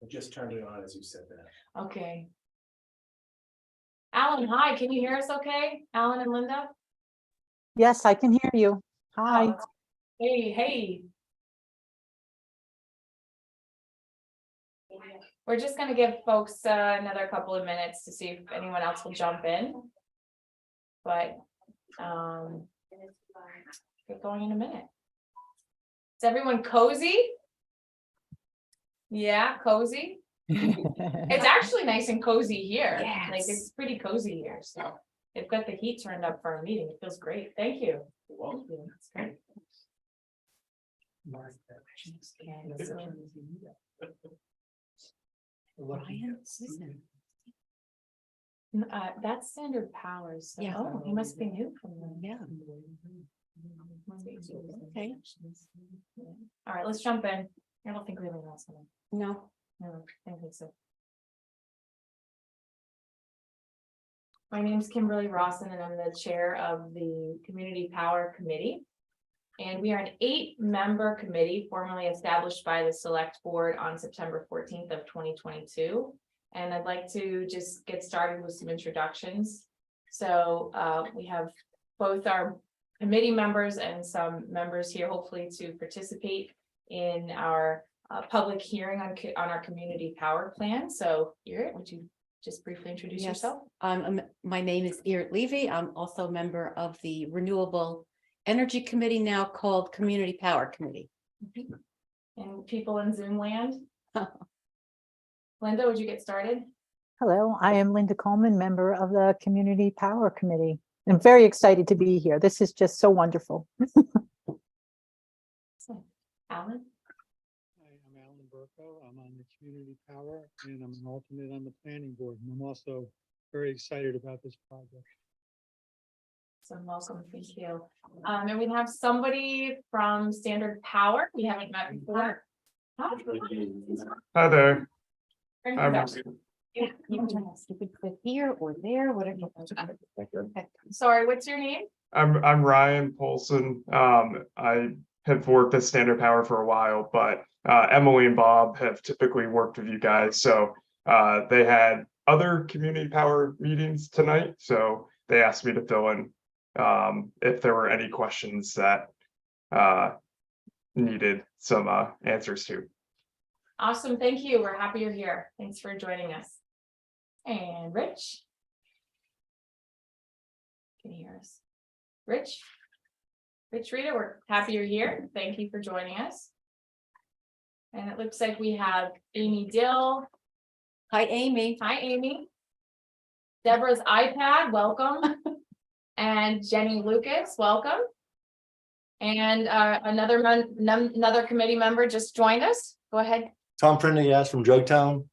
I just turned it on as you said that. Okay. Alan, hi, can you hear us okay? Alan and Linda? Yes, I can hear you. Hi. Oh, hey, hey. We're just gonna give folks another couple of minutes to see if anyone else will jump in. But get going in a minute. Is everyone cozy? Yeah, cozy. It's actually nice and cozy here. Like Yes. it's pretty cozy here. So they've got the heat turned up for our meeting. It feels great. Thank you. Thank you. That's great. That's Standard Powers. So- Yeah. Oh, he must be new from them. Yeah. Okay. All right, let's jump in. I don't think we have anyone else on. No. No, I don't think so. My name is Kimberly Rawson and I'm the chair of the Community Power Committee. And we are an 8-member committee formally established by the Select Board on September 14th of 2022. And I'd like to just get started with some introductions. So we have both our committee members and some members here hopefully to participate in our public hearing on our community power plan. So Irit, would you just briefly introduce Yes. yourself? My name is Irit Levy. I'm also a member of the Renewable Energy Committee, now called Community Power Committee. And people in Zoom land? Linda, would you get started? Hello, I am Linda Coleman, member of the Community Power Committee. I'm very excited to be here. This is just so wonderful. Alan? Hi, I'm Alan Burko. I'm on the Community Power and I'm an alternate on the planning board. And I'm also very excited about this project. So welcome, thank you. And we have somebody from Standard Power we haven't met before. Hi. Hi there. Yeah, you can join us. You could put here or there, whatever. Sorry, what's your name? I'm Ryan Polson. I have worked at Standard Power for a while, but Emily and Bob have typically worked with you guys. So they had other community power meetings tonight. So they asked me to fill in if there were any questions that needed some answers to. Awesome, thank you. We're happy you're here. Thanks for joining us. And Rich? Can you hear us? Rich? Rich Rita, we're happy you're here. Thank you for joining us. And it looks like we have Amy Dill. Hi, Amy. Hi, Amy. Deborah's iPad, welcome. And Jenny Lucas, welcome. And another committee member just joined us. Go ahead. Tom Prendergast from Jugtown.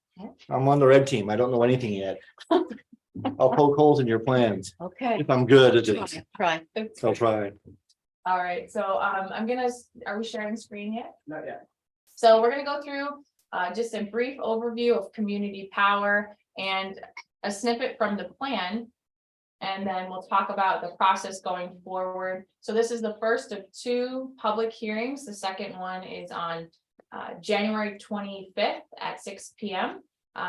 I'm on the red team. I don't know anything yet. I'll poke holes in your plans Okay. if I'm good at it. Try. I'll try. All right, so I'm gonna, are we sharing screen yet? Not yet. So we're gonna go through just a brief overview of community power and a snippet from the plan. And then we'll talk about the process going forward. So this is the first of 2 public hearings. The second one is on January 25th at 6 p.m.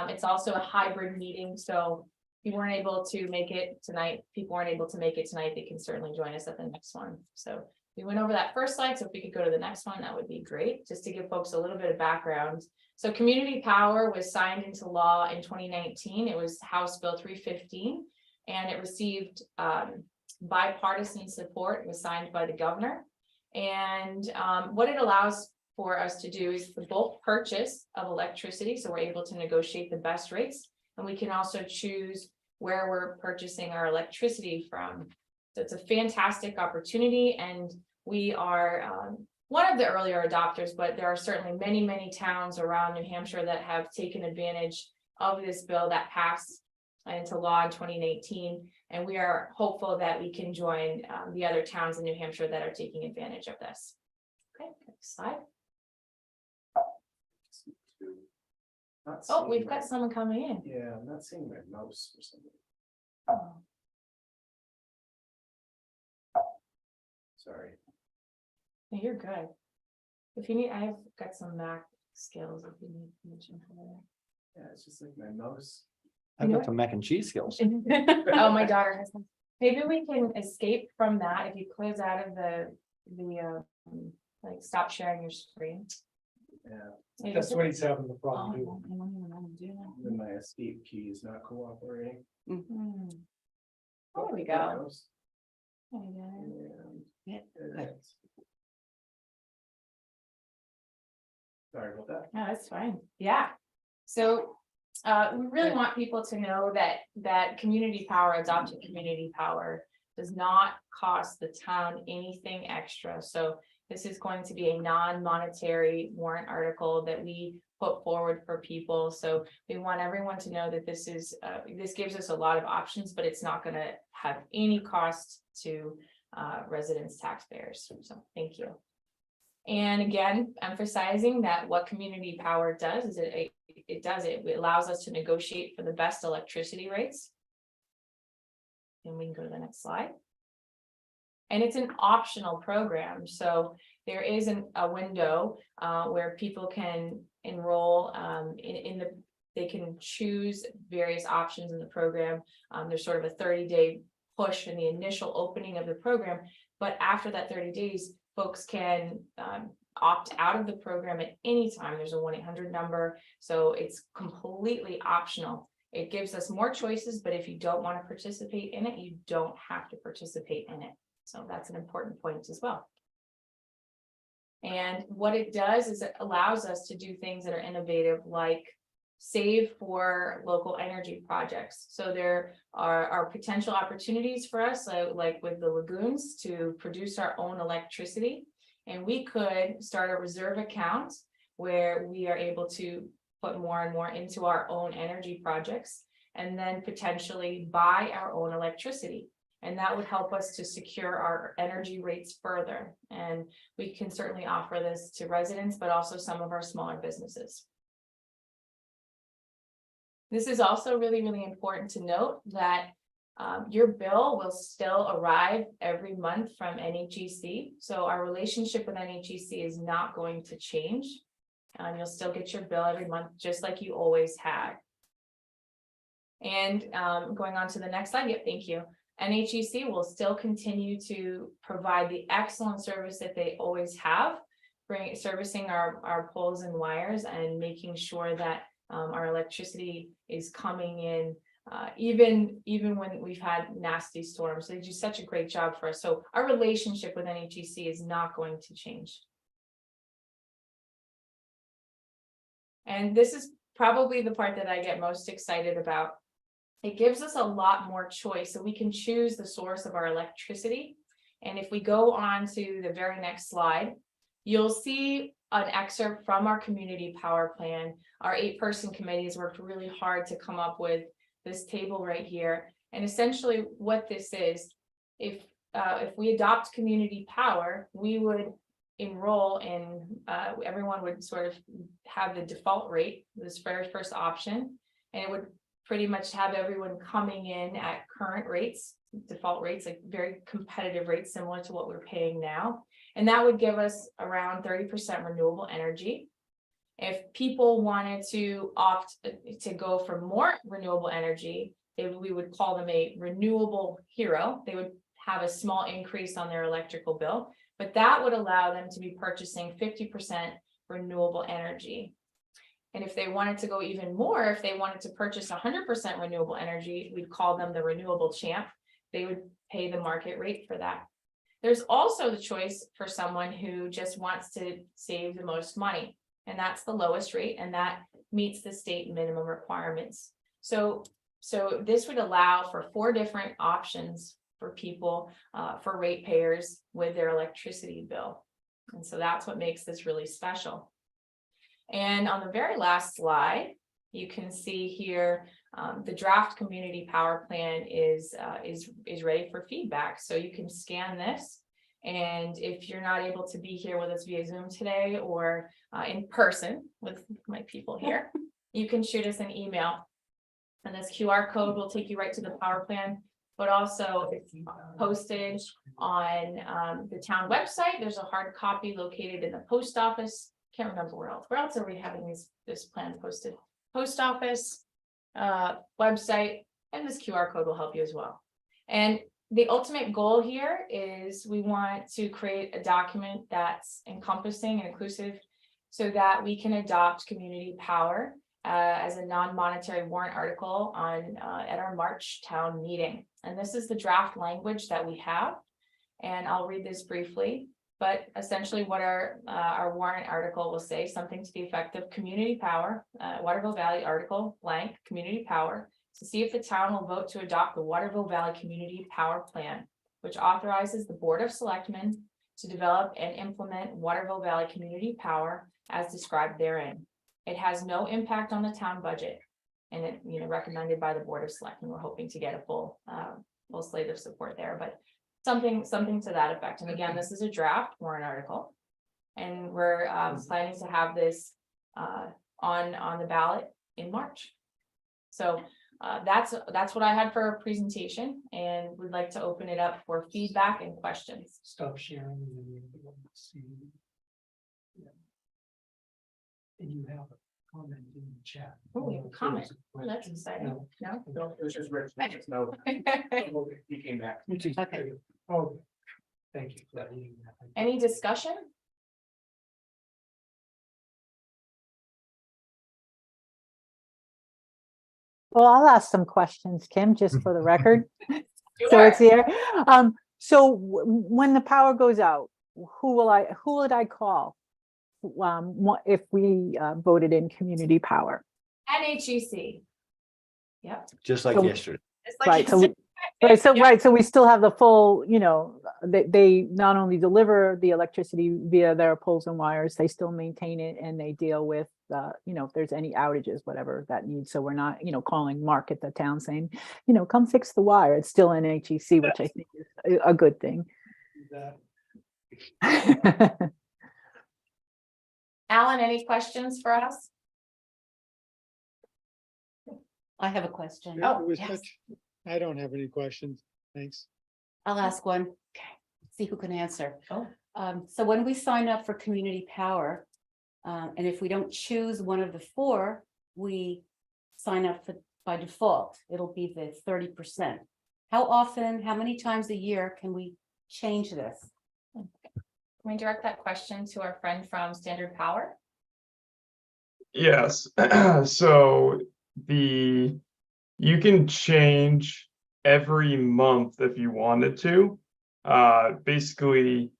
It's also a hybrid meeting, so if you weren't able to make it tonight, people weren't able to make it tonight, they can certainly join us at the next one. So we went over that first slide, so if we could go to the next one, that would be great, just to give folks a little bit of background. So community power was signed into law in 2019. It was House Bill 315, and it received bipartisan support. It was signed by the governor. And what it allows for us to do is the bulk purchase of electricity, so we're able to negotiate the best rates, and we can also choose where we're purchasing our electricity from. So it's a fantastic opportunity, and we are one of the earlier adopters, but there are certainly many towns around New Hampshire that have taken advantage of this bill that passed into law in 2019, and we are hopeful that we can join the other towns in New Hampshire that are taking advantage of this. Okay, next slide. Oh, we've got someone coming in. Yeah, I'm not seeing my mouse or something. Oh, Sorry. no, you're good. If you need, I've got some Mac skills if you need permission for Yeah, it's just like my mouse. I've got some mac and cheese skills. that. Oh, my daughter has them. Maybe we can escape from that if you close out of like stop sharing your screen. Yeah, Maybe That's it's- what he's having the Oh, problem I doing. don't even know how to do that. then my escape key is not cooperating. Hmm. There we There it go. goes. There we go. And Yeah, there good. it is. Sorry about that. No, that's fine. Yeah. So we really want people to know that community power, adopted community power does not cost the town anything extra. So this is going to be a non-monetary warrant article that we put forward for people. So we want everyone to know that this is, this gives us a lot of options, but it's not gonna have any cost to residents, taxpayers. So thank you. And again, emphasizing that what community power does is it allows us to negotiate for the best electricity rates. And we can go to the next slide. And it's an optional program, so there isn't a window where people can enroll they can choose various options in the program. There's sort of a 30-day push in the initial opening of the program, but after that 30 days, folks can opt out of the program at any time. There's a 1-800 number, so it's completely optional. It gives us more choices, but if you don't want to participate in it, you don't have to participate in it. So that's an important point as well. And what it does is it allows us to do things that are innovative, like save for local energy projects. So there are potential opportunities for us, like with the lagoons, to produce our own electricity. And we could start a reserve account where we are able to put more and more into our own energy projects, and then potentially buy our own electricity. And that would help us to secure our energy rates further. And we can certainly offer this to residents, but also some of our smaller businesses. This is also really, really important to note that your bill will still arrive every month from NHEC. So our relationship with NHEC is not going to change. You'll still get your bill every month, just like you always had. And going on to the next slide. Yep, thank you. NHEC will still continue to provide the excellent service that they always have, servicing our poles and wires and making sure that our electricity is coming in even when we've had nasty storms. They do such a great job for us. So our relationship with NHEC is not going to change. And this is probably the part that I get most excited about. It gives us a lot more choice, so we can choose the source of our electricity. And if we go on to the very next slide, you'll see an excerpt from our community power plan. Our 8-person committee has worked really hard to come up with this table right here. And essentially what this is, if we adopt community power, we would enroll in, everyone would sort of have the default rate, this very first option, and it would pretty much have everyone coming in at current rates, default rates, like very competitive rates, similar to what we're paying now. And that would give us around 30% renewable energy. If people wanted to opt to go for more renewable energy, we would call them a renewable hero. They would have a small increase on their electrical bill, but that would allow them to be purchasing 50% renewable energy. And if they wanted to go even more, if they wanted to purchase 100% renewable energy, we'd call them the renewable champ. They would pay the market rate for that. There's also the choice for someone who just wants to save the most money, and that's the lowest rate, and that meets the state minimum requirements. So this would allow for 4 different options for people, for ratepayers with their electricity bill. And so that's what makes this really special. And on the very last slide, you can see here, the draft community power plan is ready for feedback. So you can scan this. And if you're not able to be here with us via Zoom today or in person with my people here, you can shoot us an email. And this QR code will take you right to the power plan, but also it's posted on the town website. There's a hard copy located in the post office. can't remember where else are we having this plan posted? Post office, website, and this QR code will help you as well. And the ultimate goal here is we want to create a document that's encompassing and inclusive so that we can adopt community power as a non-monetary warrant article on at our March town meeting. And this is the draft language that we have. And I'll read this briefly, but essentially what our warrant article will say, something to the effect of community power, Waterville Valley article blank, community power, to see if the town will vote to adopt the Waterville Valley Community Power Plan, which authorizes the Board of Selectmen to develop and implement Waterville Valley Community Power as described therein. It has no impact on the town budget, and it, recommended by the Board of Selectmen. We're hoping to get a full slate of support there, but something to that effect. And again, this is a draft warrant article, and we're planning to have this on the ballot in March. So that's what I had for a presentation, and would like to open it up for feedback and questions. Stop sharing and then you'll be able to see. Yeah. And you have a comment in the chat. Oh, we have a comment. Oh, that's exciting. No? No, it was just Rich. There's no, he came back. Okay. Oh, thank you. for that. Any discussion? Well, I'll ask some questions, Kim, just for the record. So Sure. it's here. So when the power goes out, who would I call? If we voted in community power? NHEC. Yep. Just like So- yesterday. It's like Right, you so we- said. Right, so we still have the full, they not only deliver the electricity via their poles and wires, they still maintain it, and they deal with, if there's any outages, whatever that needs. So we're not, calling Mark at the town saying, come fix the wire. It's still NHEC, which I think is a good thing. That Alan, any questions for us? I have a question. Yeah, Oh, it was yes. such- I don't have any questions. Thanks. I'll ask one. Okay, see who can answer. Oh. So when we sign up for community power, and if we don't choose one of the four, we sign up for by default. It'll be the 30%. How often, how many times a year can we change this? Can we direct that question to our friend from Standard Power? Yes, so you can change every month if you wanted to. Basically,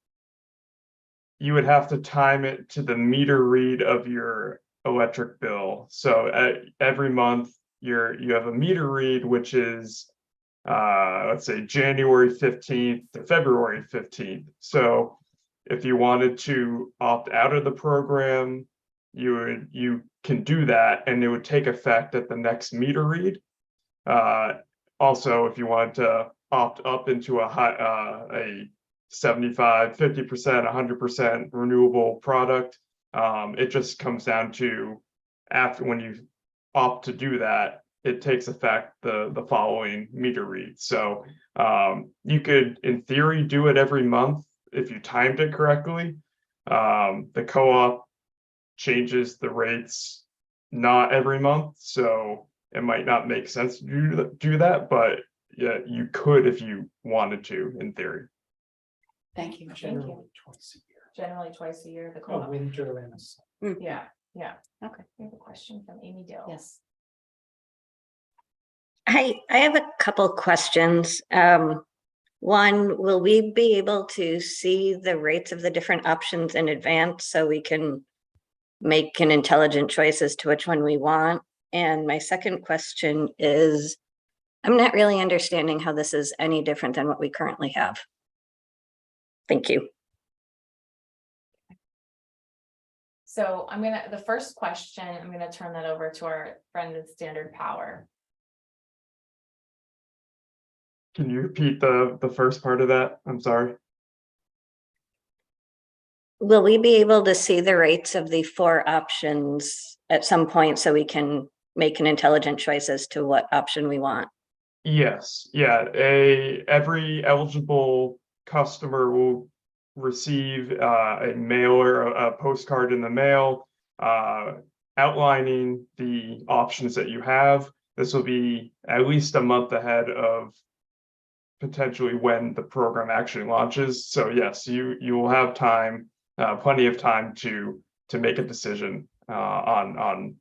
you would have to time it to the meter read of your electric bill. So every month you have a meter read, which is let's say January 15th to February 15th. So if you wanted to opt out of the program, you can do that, and it would take effect at the next meter read. Also, if you wanted to opt up into a 75, 50%, 100% renewable product, it just comes down to after when you opt to do that, it takes effect the following meter read. So you could, in theory, do it every month if you timed it correctly. The co-op changes the rates not every month, so it might not make sense to do that, but yeah, you could if you wanted to, in theory. Thank you. generally twice a year. Generally twice a year, the A co-op. winter and a summer. Yeah. Okay. We have a question from Amy Dill. Yes. I have a couple questions. One, will we be able to see the rates of the different options in advance so we can make an intelligent choice as to which one we want? And my second question is, I'm not really understanding how this is any different than what we currently have. Thank you. So the first question, I'm gonna turn that over to our friend at Standard Power. Can you repeat the first part of that? I'm sorry. Will we be able to see the rates of the four options at some point so we can make an intelligent choice as to what option we want? Yes, yeah, every eligible customer will receive a mailer, a postcard in the mail, outlining the options that you have. This will be at least a month ahead of potentially when the program actually launches. So yes, you will have time, plenty of time to make a decision on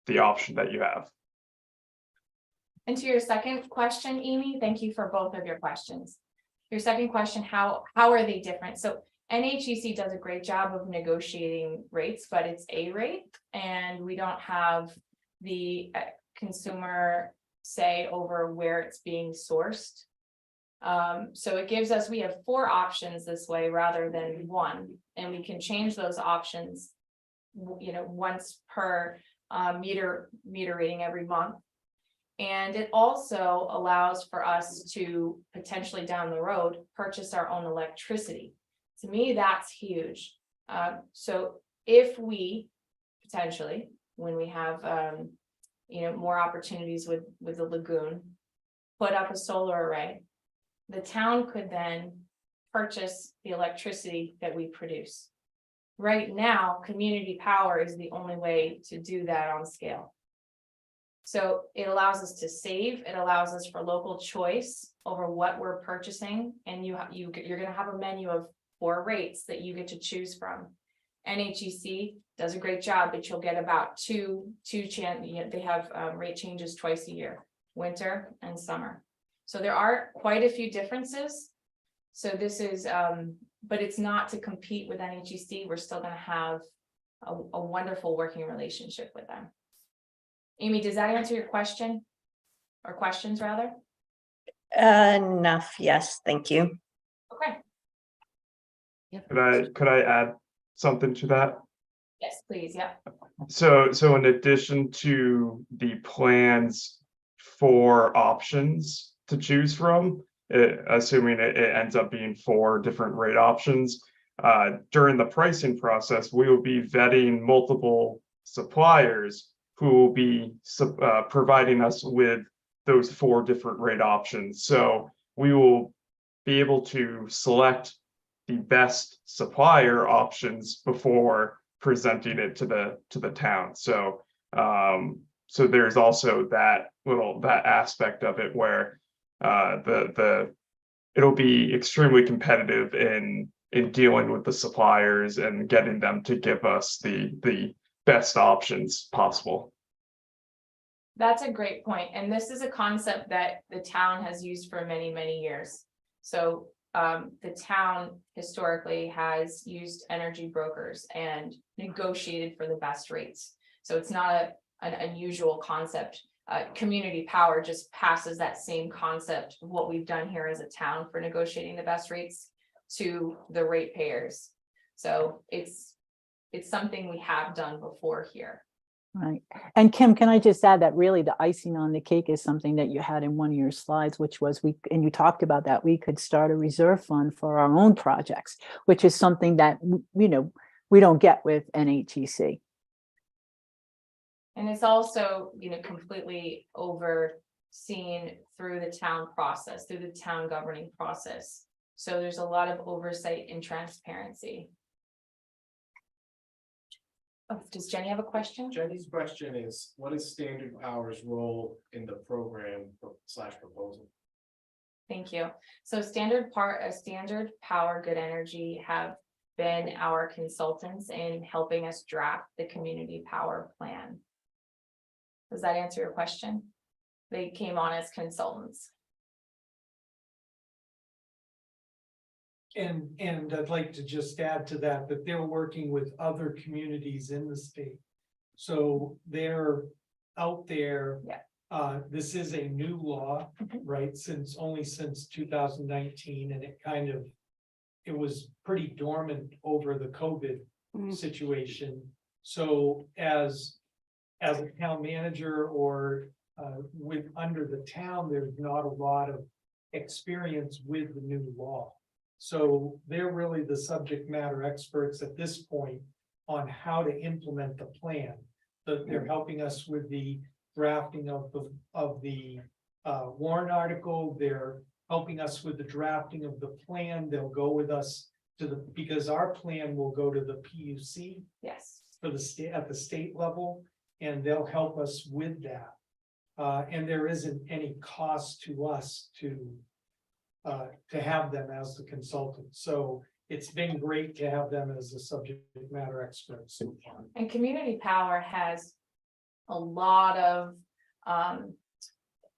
the option that you have. And to your second question, Amy, thank you for both of your questions. Your second question, how are they different? So NHEC does a great job of negotiating rates, but it's a rate, and we don't have the consumer say over where it's being sourced. So it gives us, we have 4 options this way rather than 1, and we can change those options, once per meter reading every month. And it also allows for us to potentially down the road purchase our own electricity. To me, that's huge. So if we potentially, when we have more opportunities with the lagoon, put up a solar array, the town could then purchase the electricity that we produce. Right now, community power is the only way to do that on scale. So it allows us to save, it allows us for local choice over what we're purchasing, and you're gonna have a menu of 4 rates that you get to choose from. NHEC does a great job, but you'll get about they have rate changes twice a year, winter and summer. So there are quite a few differences. So this is, but it's not to compete with NHEC. We're still gonna have a wonderful working relationship with them. Amy, does that answer your question? Or questions rather? Enough, yes, thank you. Okay, Could I add something to that? yes, please, yeah. So in addition to the plans for options to choose from, assuming it ends up being 4 different rate options, during the pricing process, we will be vetting multiple suppliers who will be providing us with those 4 different rate options. So we will be able to select the best supplier options before presenting it to the town. So so there's also that aspect of it where it'll be extremely competitive in dealing with the suppliers and getting them to give us the best options possible. That's a great point, and this is a concept that the town has used for many, many years. So the town historically has used energy brokers and negotiated for the best rates. So it's not an unusual concept. Community power just passes that same concept of what we've done here as a town for negotiating the best rates to the ratepayers. So it's something we have done before here. Right. And Kim, can I just add that really the icing on the cake is something that you had in one of your slides, which was and you talked about that we could start a reserve fund for our own projects, which is something that, we don't get with NHEC. And it's also, completely overseen through the town process, through the town governing process. So there's a lot of oversight and transparency. Oh, does Jenny have a question? Jenny's question is, what is Standard Power's role in the program / proposal? Thank you. So Standard Power Good Energy have been our consultants in helping us draft the community power plan. Does that answer your question? They came on as consultants. And I'd like to just add to that they're working with other communities in the state. So they're out there. Yeah. This is a new law, right? Only since 2019, and it was pretty dormant over the COVID situation. So as a town manager or under the town, there's not a lot of experience with the new law. So they're really the subject matter experts at this point on how to implement the plan. They're helping us with the drafting of the warrant article. They're helping us with the drafting of the plan. They'll go with us because our plan will go to the PUC Yes. for the state, at the state level, and they'll help us with that. And there isn't any cost to us to have them as the consultant. So it's been great to have them as the subject matter experts. And Community Power has a lot of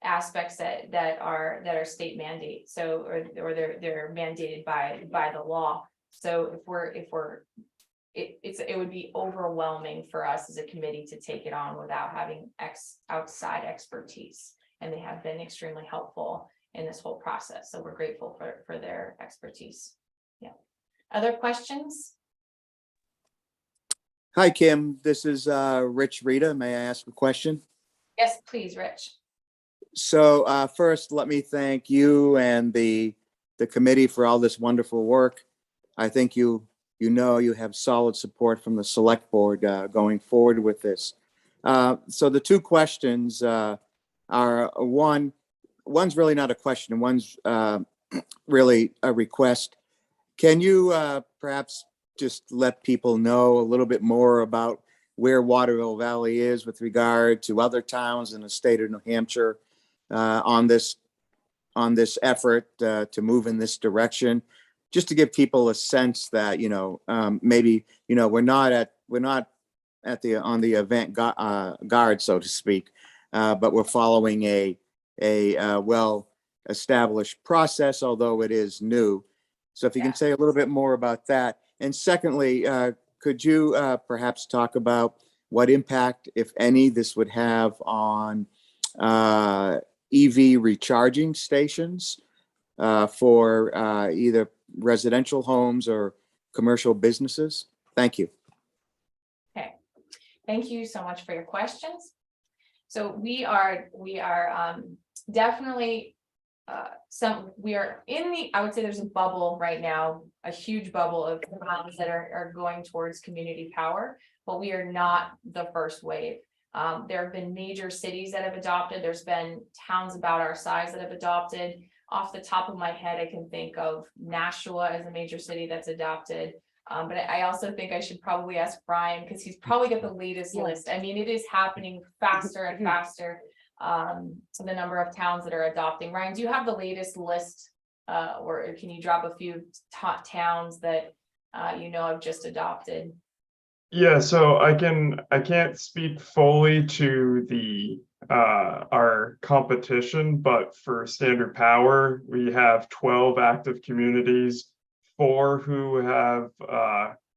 aspects that are state mandate. So, or they're mandated by the law. So it would be overwhelming for us as a committee to take it on without having outside expertise. And they have been extremely helpful in this whole process. So we're grateful for their expertise. Yeah. Other questions? Hi, Kim. This is Rich Rita. May I ask a question? Yes, please, Rich. So first, let me thank you and the committee for all this wonderful work. I think you have solid support from the select board going forward with this. So the two questions are one's really not a question. One's really a request. Can you perhaps just let people know a little bit more about where Waterville Valley is with regard to other towns in the state of New Hampshire on this effort to move in this direction, just to give people a sense that maybe we're not on the event guard, so to speak, but we're following a well established process, although it is new. So if you can say a little bit more about that. And secondly, could you perhaps talk about what impact, if any, this would have on EV recharging stations for either residential homes or commercial businesses? Thank you. Okay, thank you so much for your questions. So we are definitely we are in I would say there's a bubble right now, a huge bubble of towns that are going towards community power, but we are not the first wave. There have been major cities that have adopted. There's been towns about our size that have adopted. Off the top of my head, I can think of Nashua as a major city that's adopted. But I also think I should probably ask Brian, because he's probably got the latest list. I mean, it is happening faster and faster. The number of towns that are adopting. Ryan, do you have the latest list, or can you drop a few top towns that have just adopted? Yeah, so I can't speak fully to the our competition, but for Standard Power, we have 12 active communities, 4 who have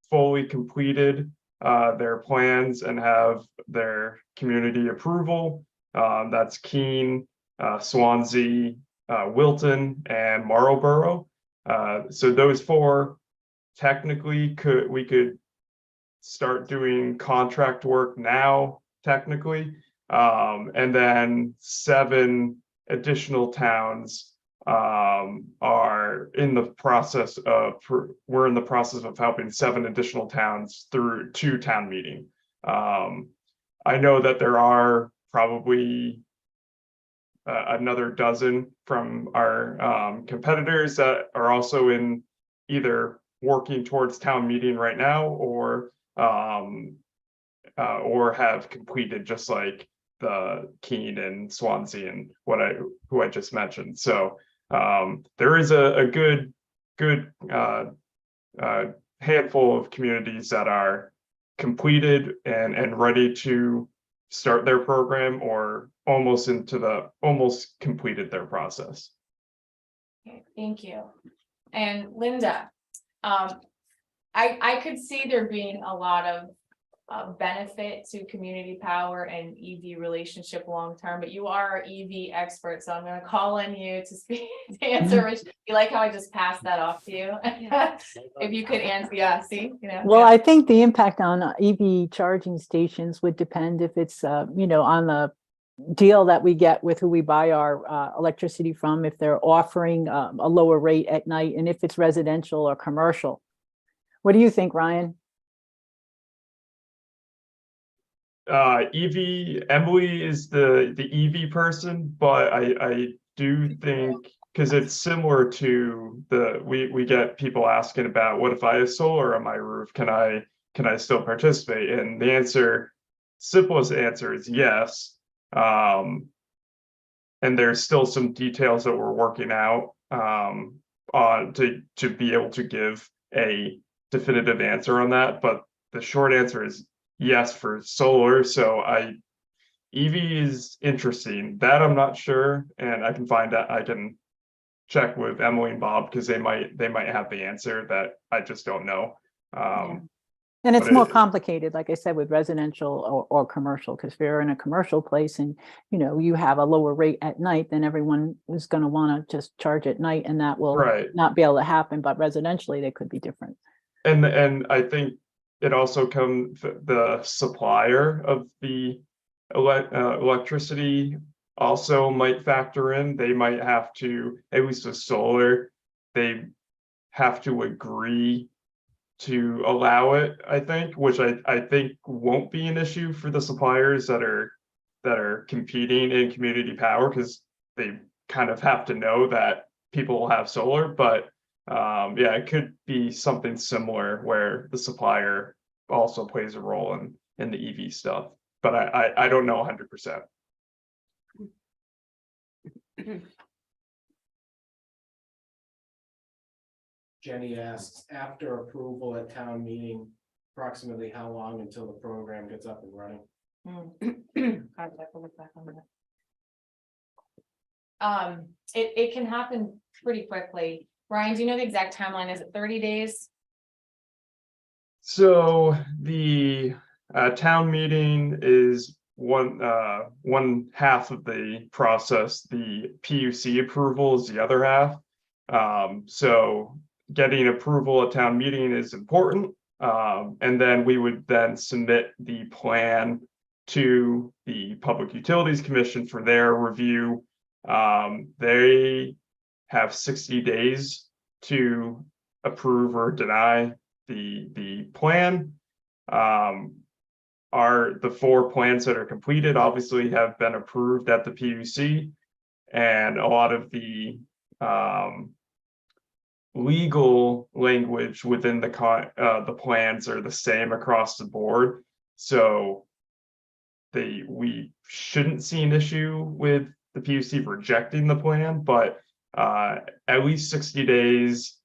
fully completed their plans and have their community approval. That's Keene, Swansea, Wilton, and Marlborough. So those 4 technically we could start doing contract work now, technically. And then 7 additional towns are in the process of, we're in the process of helping 7 additional towns through to town meeting. I know that there are probably another dozen from our competitors that are also in either working towards town meeting right now or have completed, just like the Keene and Swansea and who I just mentioned. So there is a good handful of communities that are completed and ready to start their program or almost completed their process. Okay, thank you. And Linda, I could see there being a lot of benefit to community power and EV relationship long term, but you are our EV expert, so I'm going to call on you to speak to answer. Rich, you like how I just passed that off to you? If you could answer, Well, I think the impact on EV charging stations would depend if it's on the deal that we get with who we buy our electricity from, if they're offering a lower rate at night, and if it's residential or commercial. What do you think, Ryan? EV, Emily is the EV person, but I do think because it's similar to we get people asking about, what if I have solar on my roof? Can I still participate? And the simplest answer is yes. And there's still some details that we're working out on to be able to give a definitive answer on that. But the short answer is yes for solar. So EV is interesting. That I'm not sure, and I can find out. I can check with Emily and Bob because they might have the answer that I just don't know. And it's But more it- complicated, like I said, with residential or commercial, because if you're in a commercial place and, you know, you have a lower rate at night, then everyone is going to want to just charge at night, and that will Right. not be able to happen. But residentially, they could be different. And I think it also comes the supplier of the electricity also might factor in. They might have to, at least with solar, they have to agree to allow it, I think, which I think won't be an issue for the suppliers that are competing in community power, because they kind of have to know that people will have solar. But yeah, it could be something similar where the supplier also plays a role in the EV stuff, but I don't know 100%. Jenny asks, after approval at town meeting, approximately how long until the program gets up and running? It can happen pretty quickly. Ryan, do you know the exact timeline? Is it 30 days? So the town meeting is one half of the process. The PUC approval is the other half. So getting approval at town meeting is important. And then we would then submit the plan to the Public Utilities Commission for their review. They have 60 days to approve or deny the plan. The 4 plans that are completed obviously have been approved at the PUC, and a lot of the legal language within the plans are the same across the board. So we shouldn't see an issue with the PUC rejecting the plan, but at least 60 days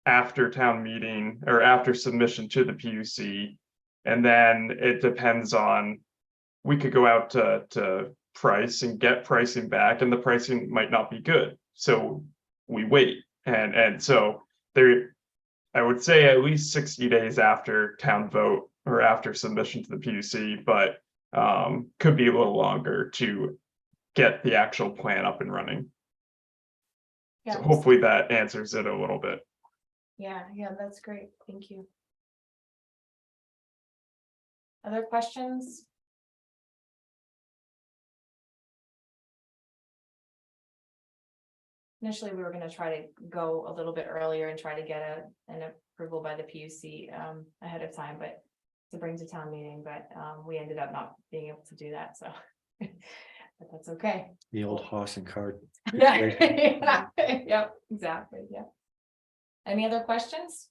after town meeting or after submission to the PUC. And then it depends on, we could go out to price and get pricing back, and the pricing might not be good. So we wait. And so I would say at least 60 days after town vote or after submission to the PUC, but could be a little longer to get the actual plan up and running. Yeah, So hopefully that answers it a little bit. yeah, that's great. Thank you. Other questions? Initially, we were gonna try to go a little bit earlier and try to get an approval by the PUC ahead of time, but to bring to town meeting, but we ended up not being able to do that, so. But that's okay. The old horse and cart. Yeah, situation. yeah, yep, exactly, yeah. Any other questions?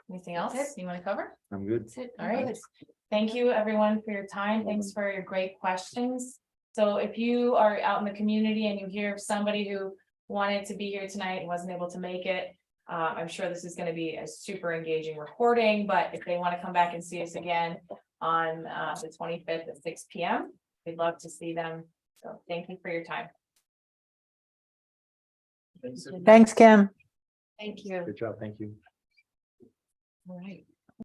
Anything else you want to cover? I'm good. That's it. All right. Thank you, everyone, for your time. Thanks for your great questions. So if you are out in the community and you hear of somebody who wanted to be here tonight and wasn't able to make it, I'm sure this is going to be a super engaging recording, but if they want to come back and see us again on the 25th at 6 p.m., we'd love to see them. So thank you for your time. Thanks, Kim. Thank you. Good job. Thank you. All right.